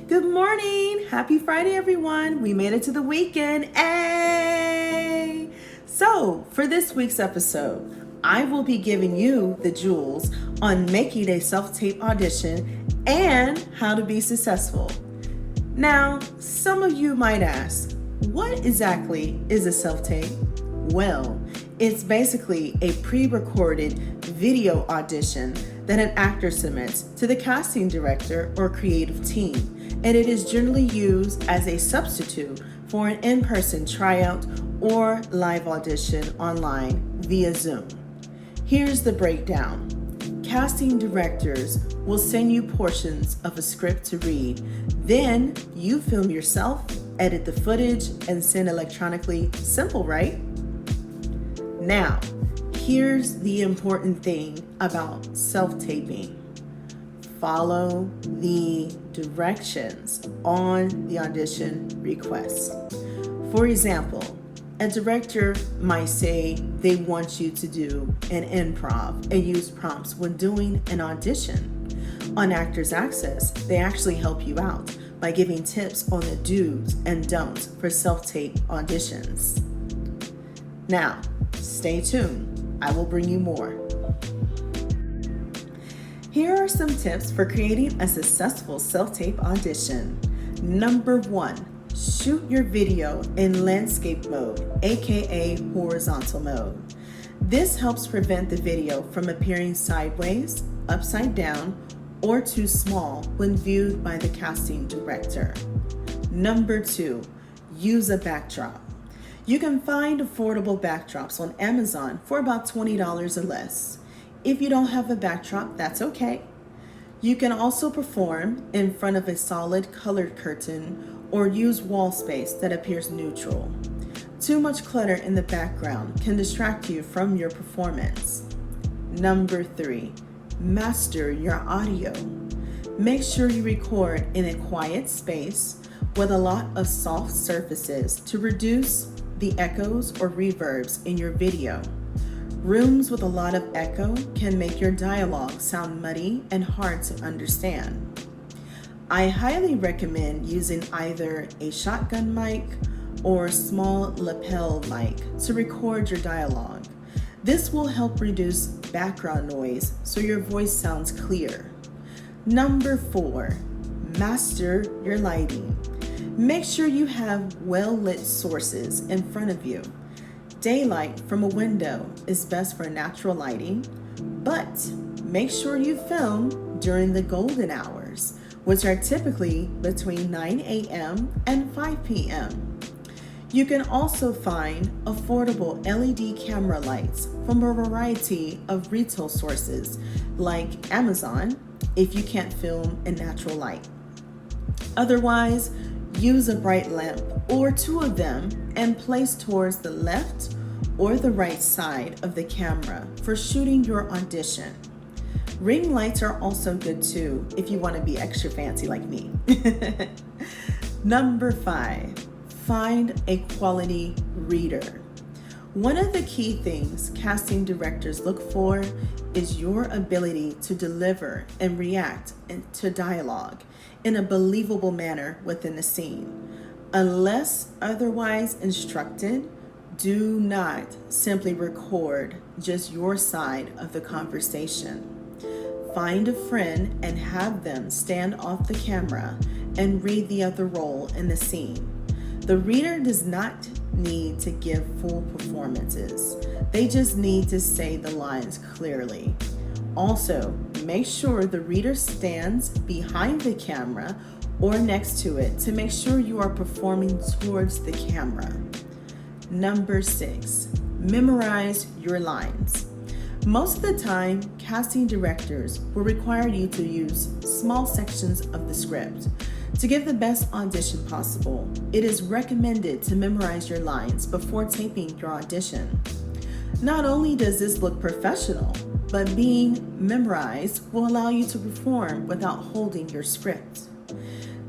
Good morning. Happy Friday, everyone. We made it to the weekend. Hey! So, for this week's episode, I will be giving you the jewels on making a self-tape audition and how to be successful. Now, some of you might ask, what exactly is a self-tape? Well, it's basically a pre-recorded video audition that an actor submits to the casting director or creative team, and it is generally used as a substitute for an in-person tryout or live audition online via Zoom. Here's the breakdown. Casting directors will send you portions of a script to read. Then you film yourself, edit the footage, and send electronically. Simple, right? Now, here's the important thing about self-taping. Follow the directions on the audition request. For example, a director might say they want you to do an improv and use prompts when doing an audition. On Actors Access, they actually help you out by giving tips on the do's and don'ts for self-tape auditions. Now, stay tuned. I will bring you more. Here are some tips for creating a successful self-tape audition. Number 1, shoot your video in landscape mode, aka horizontal mode. This helps prevent the video from appearing sideways, upside down, or too small when viewed by the casting director. Number 2, use a backdrop. You can find affordable backdrops on Amazon for about $20 or less. If you don't have a backdrop, that's okay. You can also perform in front of a solid colored curtain or use wall space that appears neutral. Too much clutter in the background can distract you from your performance. Number 3, master your audio. Make sure you record in a quiet space with a lot of soft surfaces to reduce the echoes or reverbs in your video. Rooms with a lot of echo can make your dialogue sound muddy and hard to understand. I highly recommend using either a shotgun mic or small lapel mic to record your dialogue. This will help reduce background noise so your voice sounds clear. Number 4, master your lighting. Make sure you have well-lit sources in front of you. Daylight from a window is best for natural lighting, but make sure you film during the golden hours, which are typically between 9 a.m. and 5 p.m. You can also find affordable LED camera lights from a variety of retail sources like Amazon if you can't film in natural light. Otherwise, use a bright lamp or 2 of them and place towards the left or the right side of the camera for shooting your audition. Ring lights are also good too if you want to be extra fancy like me. Number 5, find a quality reader. One of the key things casting directors look for is your ability to deliver and react to dialogue in a believable manner within the scene. Unless otherwise instructed, do not simply record just your side of the conversation. Find a friend and have them stand off the camera and read the other role in the scene. The reader does not need to give full performances. They just need to say the lines clearly. Also, make sure the reader stands behind the camera or next to it to make sure you are performing towards the camera. Number 6, memorize your lines. Most of the time, casting directors will require you to use small sections of the script. To give the best audition possible, it is recommended to memorize your lines before taping your audition. Not only does this look professional, but being memorized will allow you to perform without holding your script.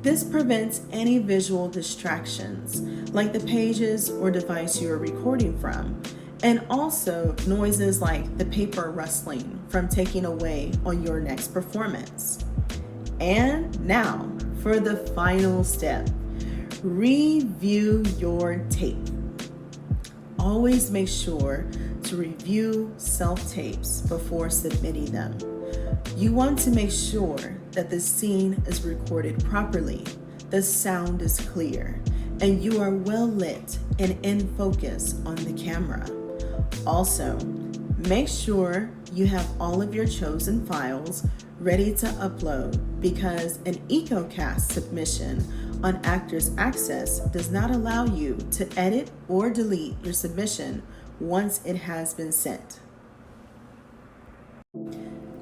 This prevents any visual distractions, like the pages or device you are recording from, and also noises like the paper rustling from taking away on your next performance. And now, for the final step. Review your tape. Always make sure to review self-tapes before submitting them. You want to make sure that the scene is recorded properly, the sound is clear, and you are well lit and in focus on the camera. Also, make sure you have all of your chosen files ready to upload, because an EcoCast submission on Actors Access does not allow you to edit or delete your submission once it has been sent.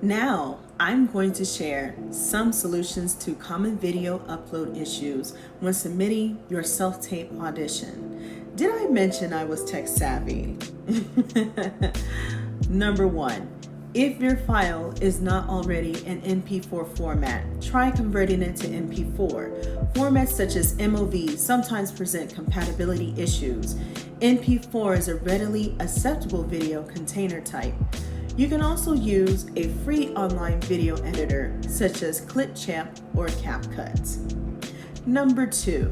Now, I'm going to share some solutions to common video upload issues when submitting your self-tape audition. Did I mention I was tech savvy? Number 1, if your file is not already in MP4 format, try converting it to MP4. Formats such as MOV sometimes present compatibility issues. MP4 is a readily acceptable video container type. You can also use a free online video editor such as Clipchamp or CapCut. Number 2,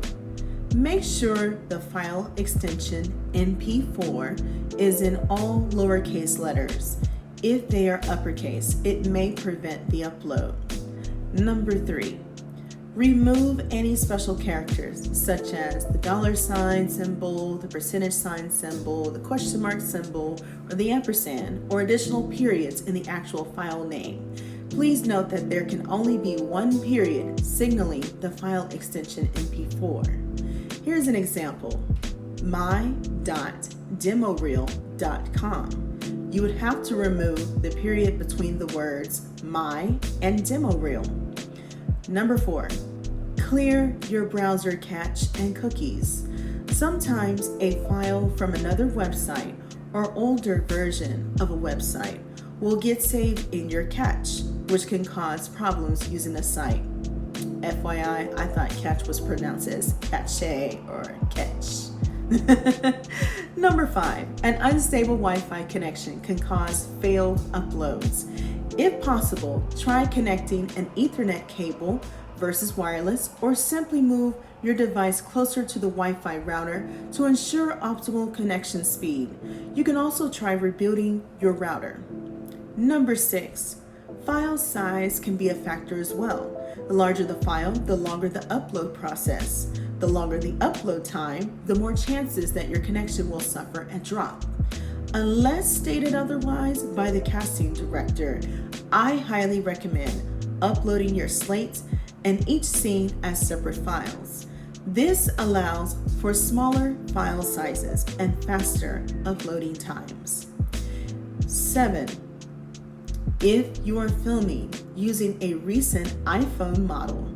make sure the file extension MP4 is in all lowercase letters. If they are uppercase, it may prevent the upload. Number 3, remove any special characters such as the $ symbol, the % symbol, the question mark symbol, or the ampersand, or additional periods in the actual file name. Please note that there can only be one period signaling the file extension MP4. Here's an example, my.demoreel.com. You would have to remove the period between the words my and demo reel. Number 4, clear your browser cache and cookies. Sometimes a file from another website or older version of a website will get saved in your cache, which can cause problems using the site. FYI, I thought cache was pronounced as cache or catch. Number 5, an unstable Wi-Fi connection can cause failed uploads. If possible, try connecting an Ethernet cable versus wireless, or simply move your device closer to the Wi-Fi router to ensure optimal connection speed. You can also try rebuilding your router. Number 6, file size can be a factor as well. The larger the file, the longer the upload process. The longer the upload time, the more chances that your connection will suffer a drop. Unless stated otherwise by the casting director, I highly recommend uploading your slate and each scene as separate files. This allows for smaller file sizes and faster uploading times. 7, if you are filming using a recent iPhone model,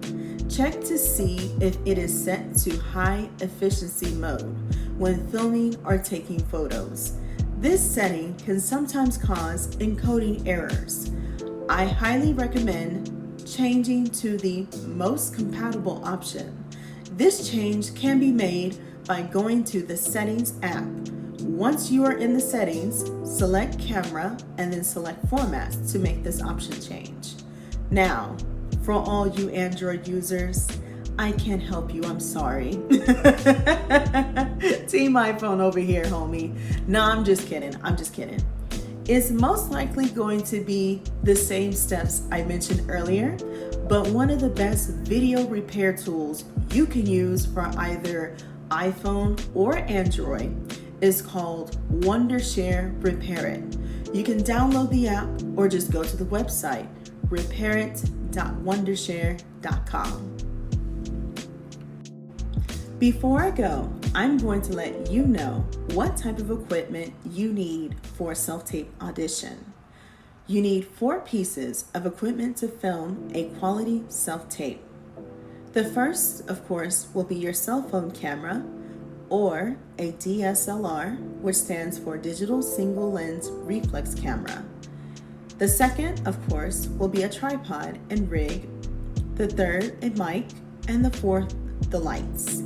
check to see if it is set to high efficiency mode when filming or taking photos. This setting can sometimes cause encoding errors. I highly recommend changing to the most compatible option. This change can be made by going to the Settings app. Once you are in the settings, select Camera and then select Formats to make this option change. Now, for all you Android users, I can't help you, I'm sorry. Team iPhone over here, homie. No, I'm just kidding. It's most likely going to be the same steps I mentioned earlier, but one of the best video repair tools you can use for either iPhone or Android is called Wondershare Repair It. You can download the app or just go to the website, repairit.wondershare.com. Before I go, I'm going to let you know what type of equipment you need for a self-tape audition. You need 4 pieces of equipment to film a quality self-tape. The first, of course, will be your cell phone camera or a DSLR, which stands for Digital Single Lens Reflex Camera. The second, of course, will be a tripod and rig. The third, a mic, and the fourth, the lights.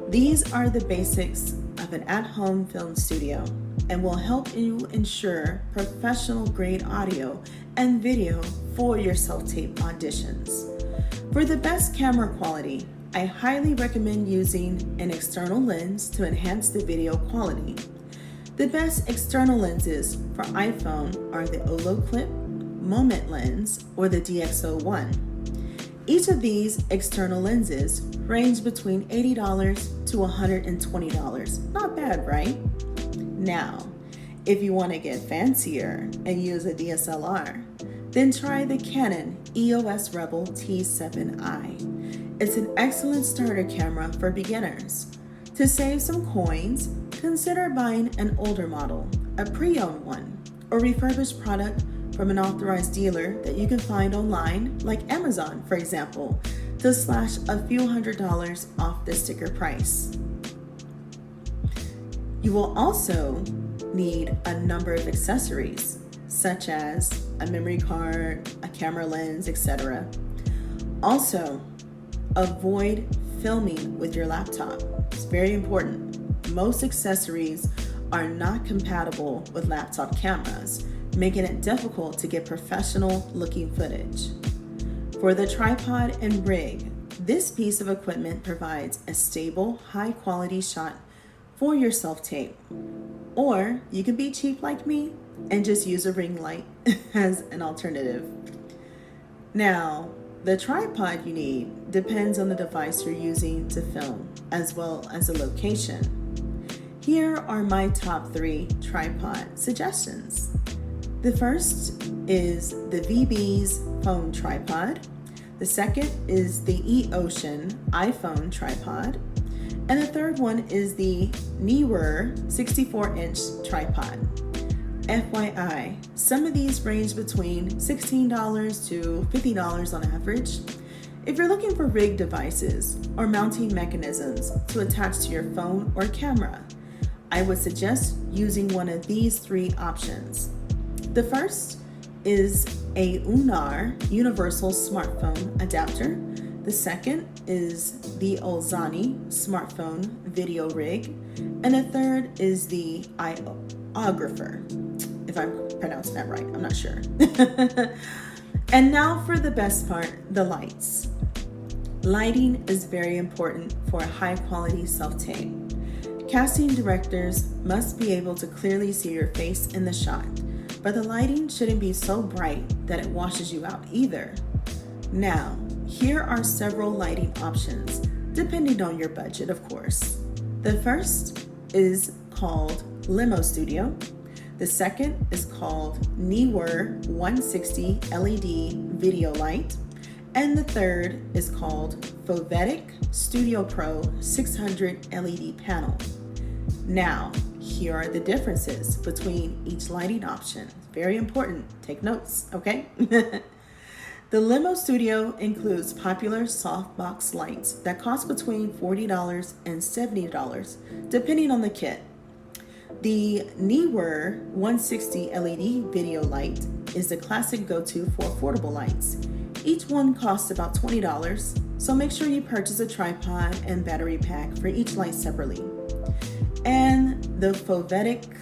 These are the basics of an at-home film studio and will help you ensure professional grade audio and video for your self-tape auditions. For the best camera quality, I highly recommend using an external lens to enhance the video quality. The best external lenses for iPhone are the Olloclip, Moment lens, or the DxO1. Each of these external lenses range between $80 to $120. Not bad, right? Now, if you want to get fancier and use a DSLR, then try the Canon EOS Rebel T7i. It's an excellent starter camera for beginners. To save some coins, consider buying an older model, a pre-owned one, or refurbished product from an authorized dealer that you can find online, like Amazon, for example, to slash a few $100s off the sticker price. You will also need a number of accessories, such as a memory card, a camera lens, etc. Also, avoid filming with your laptop. It's very important. Most accessories are not compatible with laptop cameras, making it difficult to get professional looking footage. For the tripod and rig, this piece of equipment provides a stable, high quality shot for your self-tape. Or you can be cheap like me and just use a ring light as an alternative. Now, the tripod you need depends on the device you're using to film, as well as the location. Here are my top 3 tripod suggestions. The first is the VB's phone tripod. The second is the eOcean iPhone tripod. And the third one is the Neewer 64-inch tripod. FYI, some of these range between $16 to $50 on average. If you're looking for rig devices or mounting mechanisms to attach to your phone or camera, I would suggest using one of these 3 options. The first is a Unar universal smartphone adapter. The second is the Olzani smartphone video rig. And the third is the iOgrapher, if I'm pronouncing that right, I'm not sure. And now for the best part, the lights. Lighting is very important for a high quality self-tape. Casting directors must be able to clearly see your face in the shot, but the lighting shouldn't be so bright that it washes you out either. Now, here are several lighting options, depending on your budget, of course. The first is called Limo Studio. The second is called Neewer 160 LED Video Light. And the third is called Fovetic Studio Pro 600 LED Panel. Now, here are the differences between each lighting option. Very important, take notes, okay? The Limo Studio includes popular softbox lights that cost between $40 and $70, depending on the kit. The Neewer 160 LED video light is the classic go-to for affordable lights. Each one costs about $20, so make sure you purchase a tripod and battery pack for each light separately. And the Fovetic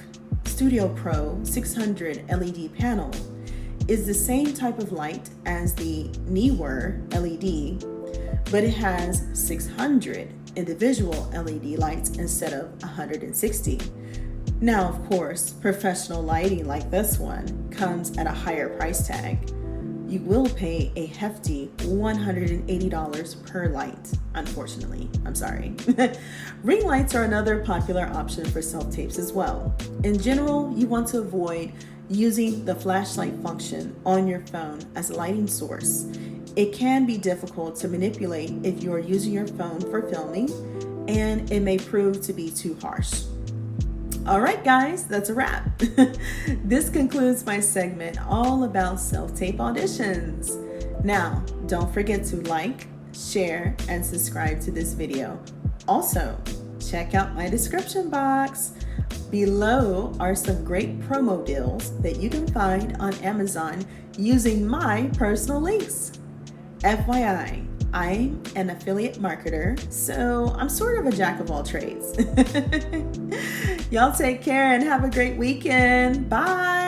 Studio Pro 600 LED panel is the same type of light as the Neewer LED, but it has 600 individual LED lights instead of 160. Now, of course, professional lighting like this one comes at a higher price tag. You will pay a hefty $180 per light, unfortunately. I'm sorry. Ring lights are another popular option for self-tapes as well. In general, you want to avoid using the flashlight function on your phone as a lighting source. It can be difficult to manipulate if you are using your phone for filming, and it may prove to be too harsh. All right, guys, that's a wrap. This concludes my segment all about self-tape auditions. Now, don't forget to like, share, and subscribe to this video. Also, check out my description box. Below are some great promo deals that you can find on Amazon using my personal links. FYI, I'm an affiliate marketer, so I'm sort of a jack of all trades. Y'all take care and have a great weekend. Bye.